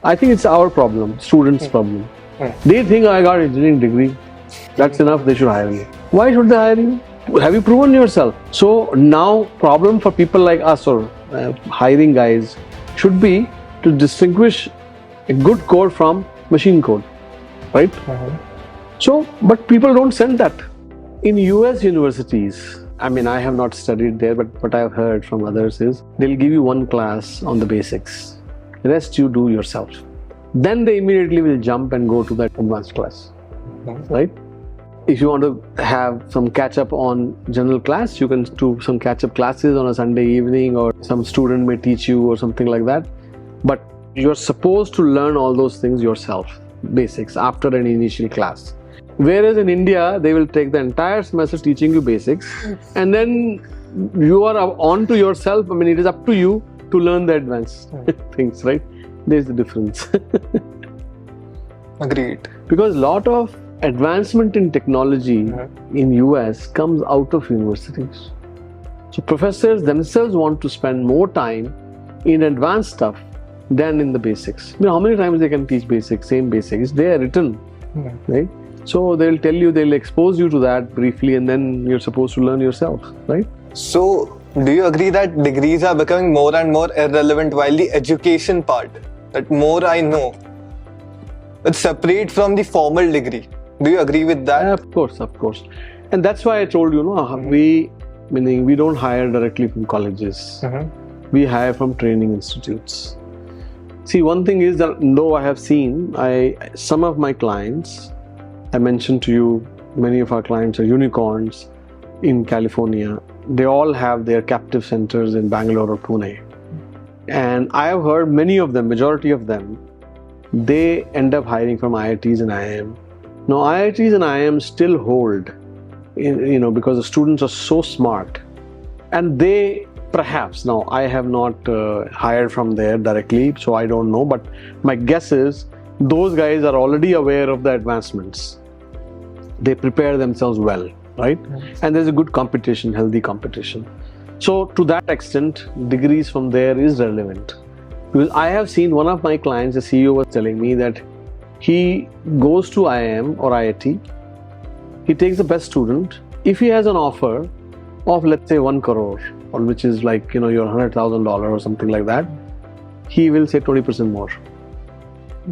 I think it's our problem, students' problem. They think I got engineering degree, that's enough, they should hire me. Why should they hire you? Have you proven yourself? So now problem for people like us or hiring guys should be to distinguish a good code from machine code, right? So, but people don't send that. In US universities, I mean, I have not studied there, but what I've heard from others is they'll give you one class on the basics. The rest you do yourself. Then they immediately will jump and go to that advanced class, right? If you want to have some catch up on general class, you can do some catch up classes on a Sunday evening, or some student may teach you or something like that. But you're supposed to learn all those things yourself, basics, after an initial class. Whereas in India, they will take the entire semester teaching you basics, and then you are on to yourself. I mean, it is up to you to learn the advanced things, right? There's the difference. Agreed. Because a lot of advancement in technology in US comes out of universities. So professors themselves want to spend more time in advanced stuff than in the basics. You know, how many times they can teach basics, same basics, they are written, right? So they'll tell you, they'll expose you to that briefly, and then you're supposed to learn yourself, right? So, do you agree that degrees are becoming more and more irrelevant, while the education part, that more I know, it's separate from the formal degree? Do you agree with that? Yeah, of course. And that's why I told you, we don't hire directly from colleges. We hire from training institutes. See, one thing is that though I have seen, some of my clients, I mentioned to you, many of our clients are unicorns in California. They all have their captive centers in Bangalore or Pune. And I have heard many of them, majority of them, they end up hiring from IITs and IIM. Now, IITs and IIM still hold, because the students are so smart. And they perhaps, now I have not hired from there directly, so I don't know, but my guess is those guys are already aware of the advancements. They prepare themselves well, right? And there's a good competition, healthy competition. So to that extent, degrees from there is relevant. Because I have seen one of my clients, the CEO was telling me that he goes to IIM or IIT, he takes the best student. If he has an offer of, let's say, 1 crore, or which is like, your $100,000 or something like that, he will say 20% more.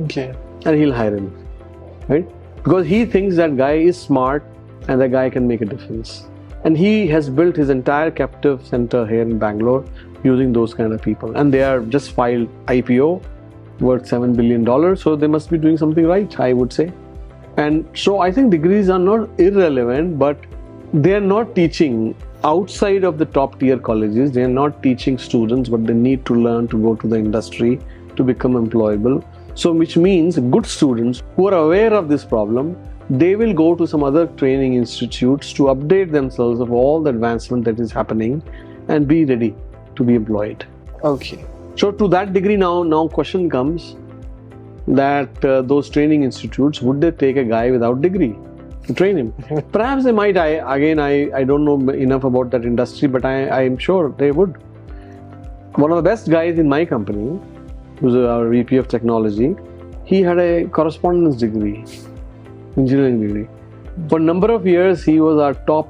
Okay. And he'll hire him, right? Because he thinks that guy is smart and that guy can make a difference. And he has built his entire captive center here in Bangalore using those kind of people. And they are just filed IPO worth $7 billion. So they must be doing something right, I would say. And so I think degrees are not irrelevant, but they are not teaching outside of the top tier colleges. They are not teaching students what they need to learn to go to the industry to become employable. So which means good students who are aware of this problem, they will go to some other training institutes to update themselves of all the advancement that is happening and be ready to be employed. Okay. So to that degree now question comes that those training institutes, would they take a guy without degree to train him? Perhaps they might. I don't know enough about that industry, but I am sure they would. One of the best guys in my company, who's our VP of technology, he had a correspondence degree, engineering degree. For a number of years, he was our top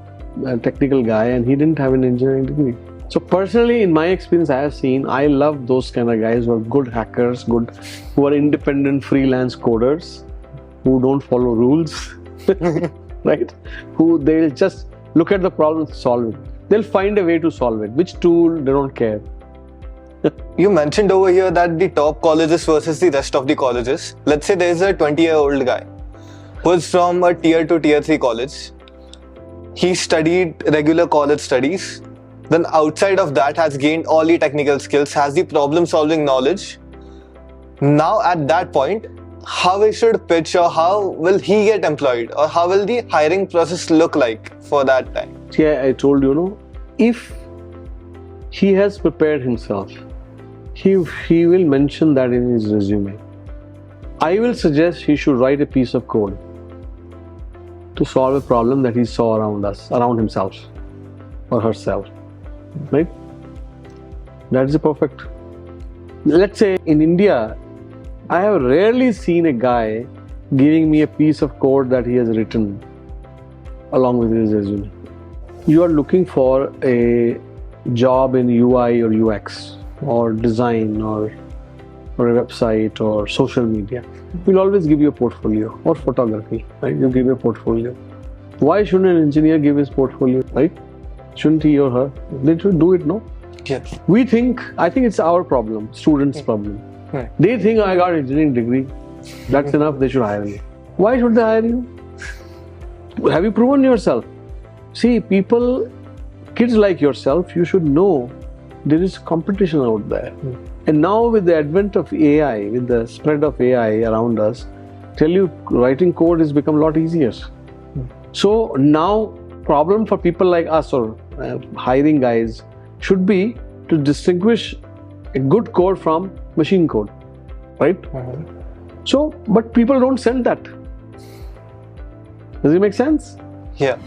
technical guy, and he didn't have an engineering degree. So personally, in my experience, I love those kind of guys who are good hackers, who are independent freelance coders, who don't follow rules, right? Who they'll just look at the problem and solve it. They'll find a way to solve it. Which tool, they don't care. You mentioned over here that the top colleges versus the rest of the colleges. Let's say there's a 20-year-old guy who is from a tier 2, tier 3 college. He studied regular college studies. Then outside of that has gained all the technical skills, has the problem solving knowledge. Now at that point, how he should pitch, or how will he get employed, or how will the hiring process look like for that time? Yeah, I told you, if he has prepared himself, he will mention that in his resume. I will suggest he should write a piece of code to solve a problem that he saw around himself or herself, right? That is perfect. Let's say in India, I have rarely seen a guy giving me a piece of code that he has written along with his resume. You are looking for a job in UI or UX or design or a website or social media. We'll always give you a portfolio, or photography, right? You give a portfolio. Why shouldn't an engineer give his portfolio, right? Shouldn't he or her? They should do it, no? Yeah. I think it's our problem, students' problem. Right. They think I got an engineering degree. That's enough, they should hire me. Why should they hire you? Have you proven yourself? See, kids like yourself, you should know there is competition out there. And now with the advent of AI, with the spread of AI around us, tell you, writing code has become a lot easier. So now, problem for people like us or hiring guys should be to distinguish a good code from machine code, right? So, but people don't send that. Does it make sense? Yeah.